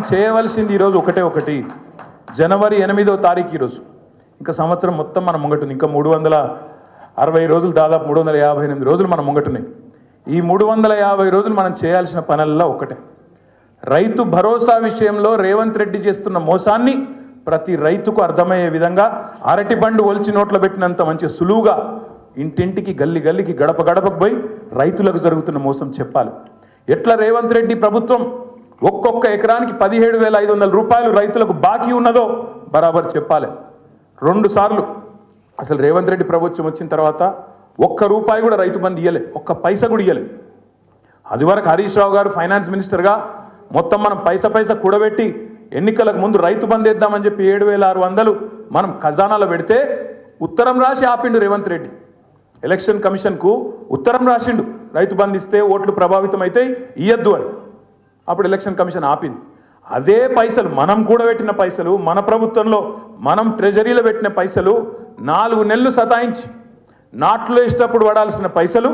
చేయవలసింది ఈరోజు ఒకటి జనవరి 8వ తారీఖు ఈరోజు ఇంకా సంవత్సరం మొత్తం మన ముంగటుంది ఇంకా 360 రోజులు దాదాపు 358 రోజులు మన ముంగటున్నాయి ఈ 350 రోజులు మనం చేయాల్సిన పనుల్లో ఒకటే రైతు భరోసా విషయంలో రేవంత్ రెడ్డి చేస్తున్న మోసాన్ని ప్రతి రైతుకు అర్థమయ్యే విధంగా అరటి బండు ఒలిచి నోట్లో పెట్టినంత మంచి సులువుగా ఇంటింటికి గల్లి గల్లికి గడప గడపకు పోయి రైతులకు జరుగుతున్న మోసం చెప్పాలి ఎట్లా రేవంత్ రెడ్డి ప్రభుత్వం ఒక్కొక్క ఎకరానికి 17,500 రూపాయలు రైతులకు బాకీ ఉన్నదో బరాబర్ చెప్పాలి 2 సార్లు అసలు రేవంత్ రెడ్డి ప్రభుత్వం వచ్చిన తర్వాత ₹1 కూడా రైతు బంధు ఇయ్యలే ఒక్క పైసా కూడా ఇయ్యలే అది వరకు హరీష్ రావు గారు ఫైనాన్స్ మినిస్టర్గా మొత్తం మనం పైసా కూడబెట్టి ఎన్నికలకు ముందు రైతు బంధు వేద్దామని చెప్పి 7,600 మనం ఖజానాలో పెడితే ఉత్తరం రాసి ఆపిండు రేవంత్ రెడ్డి ఎలక్షన్ కమిషన్కు ఉత్తరం రాసిండు రైతు బంధు ఇస్తే ఓట్లు ప్రభావితం అయితే ఇయ్యద్దు అని అప్పుడు ఎలక్షన్ కమిషన్ ఆపింది అదే పైసలు మనం కూడబెట్టిన పైసలు మన ప్రభుత్వంలో మనం ట్రెజరీలో పెట్టిన పైసలు 4 నెలలు సతాయించి నాట్లు వేసేటప్పుడు పడాల్సిన పైసలు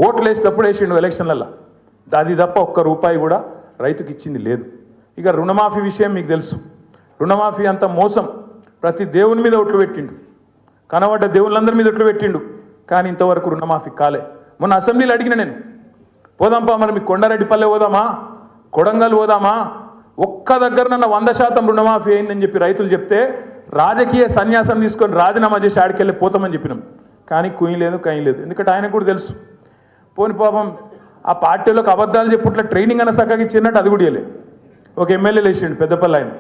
ఓట్లు వేసేటప్పుడు వేసిండు ఎలక్షన్లలో అది తప్ప ₹1 కూడా రైతుకి ఇచ్చింది లేదు ఇక రుణమాఫీ విషయం మీకు తెలుసు రుణమాఫీ అంత మోసం ప్రతి దేవుని మీద ఒట్లు పెట్టిండు కనబడ్డ దేవుళ్ళందరి మీద ఒట్లు పెట్టిండు కానీ ఇంతవరకు రుణమాఫీ కాలే మొన్న అసెంబ్లీలో అడిగిన నేను పోదాంపా మరి మీకు కొండారెడ్డిపల్లె పోదామా కొడంగల్ పోదామా ఒక్క దగ్గర నన్న 100% రుణమాఫీ అయిందని చెప్పి రైతులు చెప్తే రాజకీయ సన్యాసం తీసుకొని రాజీనామా చేసి ఆడికెళ్ళి పోతామని చెప్పినాం కానీ కుయ్యి లేదు కయ్యి లేదు ఎందుకంటే ఆయనకు కూడా తెలుసు పోని పాపం ఆ పార్టీలోకి అబద్ధాలు చెప్పుట్ల ట్రైనింగ్ అన్న చక్కగా ఇచ్చినట్టు అది కూడా ఇవ్వలేదు ఒక ఎమ్మెల్యే లేచిండు పెద్దపల్లి ఆయన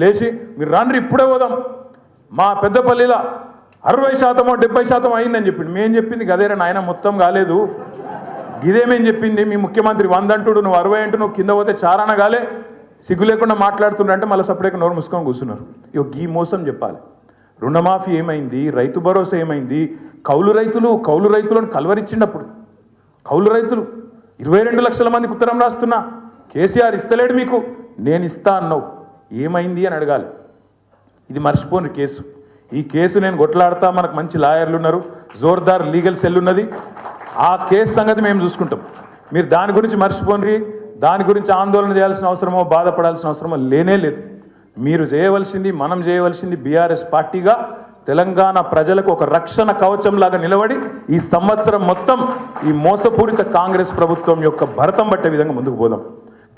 లేచి మీరు రాండ్రి ఇప్పుడే పోదాం మా పెద్దపల్లిలో 60% 70% అయిందని చెప్పిండు మేము చెప్పింది గదేరా నాయన మొత్తం కాలేదు ఇదేమేం చెప్పింది మీ ముఖ్యమంత్రి 100 అంటుడు నువ్వు 60 అంటూ నువ్వు కింద పోతే చారాన కాలే సిగ్గు లేకుండా మాట్లాడుతుంటే మళ్ళీ సపరేట్గా నోరు మూసుకొని కూర్చున్నారు ఈ మోసం చెప్పాలి రుణమాఫీ ఏమైంది రైతు భరోసా ఏమైంది కౌలు రైతులను కలవరిచ్చిండప్పుడు కౌలు రైతులు 22 లక్షల మందికి ఉత్తరం రాస్తున్నా కేసీఆర్ ఇస్తలేడు మీకు నేను ఇస్తా అన్నావు ఏమైంది అని అడగాలి ఇది మర్చిపోని కేసు ఈ కేసు నేను కొట్లాడతా మనకు మంచి లాయర్లు ఉన్నారు జోర్దార్ లీగల్ సెల్ ఉన్నది ఆ కేసు సంగతి మేము చూసుకుంటాం మీరు దాని గురించి మర్చిపోండి దాని గురించి ఆందోళన చేయాల్సిన అవసరమో బాధపడాల్సిన అవసరమో లేనే లేదు మీరు చేయవలసింది మనం చేయవలసింది బీఆర్ఎస్ పార్టీగా తెలంగాణ ప్రజలకు ఒక రక్షణ కవచంలాగా నిలబడి ఈ సంవత్సరం మొత్తం ఈ మోసపూరిత కాంగ్రెస్ ప్రభుత్వం యొక్క భరతం పట్టే విధంగా ముందుకు పోదాం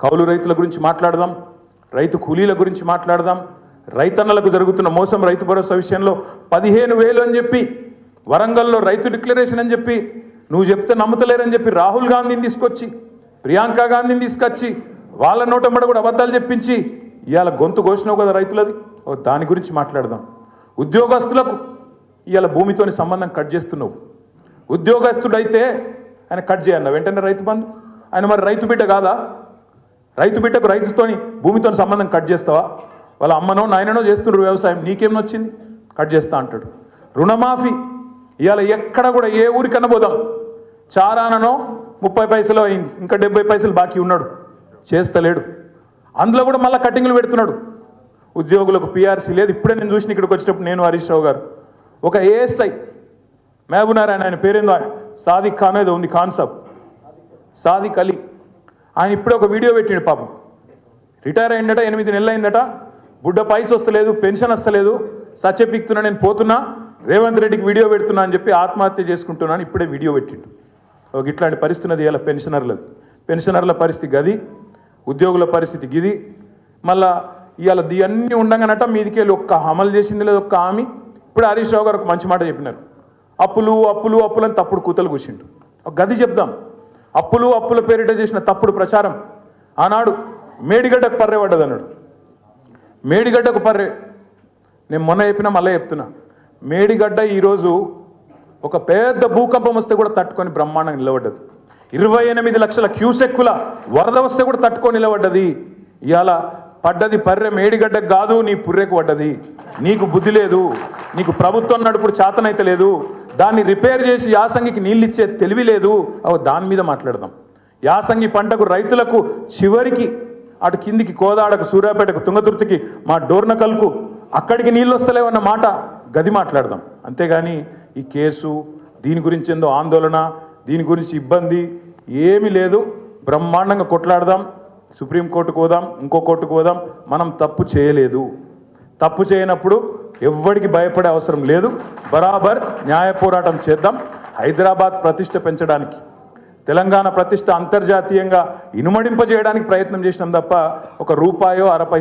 కౌలు రైతుల గురించి మాట్లాడదాం రైతు కూలీల గురించి మాట్లాడదాం రైతన్నలకు జరుగుతున్న మోసం రైతు భరోసా విషయంలో 15,000 అని చెప్పి వరంగల్లో రైతు డిక్లరేషన్ అని చెప్పి నువ్వు చెప్తే నమ్ముతలేరని చెప్పి రాహుల్ గాంధీని తీసుకొచ్చి ప్రియాంక గాంధీని తీసుకొచ్చి వాళ్ళ నోటమ్మడ కూడా అబద్ధాలు చెప్పించి ఇవాళ గొంతు కోసినావు కదా రైతులది దాని గురించి మాట్లాడదాం ఉద్యోగస్తులకు ఇవాళ భూమితోని సంబంధం కట్ చేస్తున్నావు ఉద్యోగస్తుడైతే ఆయన కట్ చేయన్న వెంటనే రైతు బంధు ఆయన మరి రైతు బిడ్డ కాదా రైతు బిడ్డకు రైతుతోని భూమితోని సంబంధం కట్ చేస్తావా వాళ్ళ అమ్మనో నాయననో చేస్తున్నారు వ్యవసాయం నీకేం నచ్చింది కట్ చేస్తా అంటాడు రుణమాఫీ ఇవాళ ఎక్కడ కూడా ఏ ఊరికన్నా పోదాం చారాననో 30 పైసలు అయింది ఇంకా 70 పైసలు బాకీ ఉన్నాడు చేస్తలేడు అందులో కూడా మళ్ళీ కటింగ్లు పెడుతున్నాడు ఉద్యోగులకు పీఆర్సీ లేదు ఇప్పుడే నేను చూసిన ఇక్కడికి వచ్చినప్పుడు నేను హరీష్ రావు గారు ఒక ఏఎస్ఐ మహబూబ్నగర్ ఆయన పేరేందో సాదిక్ ఖాన్ ఏదో ఉంది ఖాన్ సాబ్ సాదిక్ అలీ ఆయన ఇప్పుడే ఒక వీడియో పెట్టిండు పాపం రిటైర్ అయిందట 8 నెలలు అయిందట బుడ్డ పైస వస్తలేదు పెన్షన్ వస్తలేదు సత్యపిక్తున్నా నేను పోతున్నా రేవంత్ రెడ్డికి వీడియో పెడుతున్నా అని చెప్పి ఆత్మహత్య చేసుకుంటున్నాను ఇప్పుడే వీడియో పెట్టిండు ఒక ఇట్లాంటి పరిస్థితి ఇలా పెన్షనర్ల పరిస్థితి గది ఉద్యోగుల పరిస్థితి గిది మళ్ళా ఇవాళ అన్నీ ఉండగానట మీదికెళ్ళి ఒక్క అమలు చేసింది లేదు ఒక్క హామీ ఇప్పుడు హరీష్ రావు గారు ఒక మంచి మాట చెప్పినారు అప్పులు అని తప్పుడు కూతలు కూర్చిండు ఒక గది చెప్దాం అప్పుల పేరిట చేసిన తప్పుడు ప్రచారం ఆనాడు మేడిగడ్డకు పర్రే పడ్డది అన్నాడు మేడిగడ్డకు పర్రే నేను మొన్న చెప్పినా మళ్ళీ చెప్తున్నా మేడిగడ్డ ఈరోజు ఒక పెద్ద భూకంపం వస్తే కూడా తట్టుకొని బ్రహ్మాండంగా నిలబడ్డది 28 లక్షల క్యూసెక్కుల వరద వస్తే కూడా తట్టుకొని నిలబడ్డది ఇవాళ పడ్డది పర్రె మేడిగడ్డకు కాదు నీ పుర్రెకు పడ్డది నీకు బుద్ధి లేదు నీకు ప్రభుత్వం నడుపుడు చేతనైతే లేదు దాన్ని రిపేర్ చేసి యాసంగికి నీళ్ళు ఇచ్చే తెలివి లేదు దాని మీద మాట్లాడదాం యాసంగి పంటకు రైతులకు చివరికి అటు కిందికి కోదాడకు సూర్యాపేటకు తుంగతుర్తికి మా డోర్నకల్కు అక్కడికి నీళ్ళు వస్తలేవన్న మాట గది మాట్లాడదాం అంతేగాని ఈ కేసు దీని గురించి ఏందో ఆందోళన దీని గురించి ఇబ్బంది ఏమీ లేదు బ్రహ్మాండంగా కొట్లాడదాం సుప్రీంకోర్టుకు పోదాం, ఇంకో కోర్టుకు పోదాం, మనం తప్పు చేయలేదు. తప్పు చేయనప్పుడు ఎవ్వడికి భయపడే అవసరం లేదు. బరాబర్ న్యాయ పోరాటం చేద్దాం. హైదరాబాద్ ప్రతిష్ట పెంచడానికి, తెలంగాణ ప్రతిష్ట అంతర్జాతీయంగా ఇనుమడింపజేయడానికి ప్రయత్నం చేసినాం తప్ప ఒక రూపాయో అరపై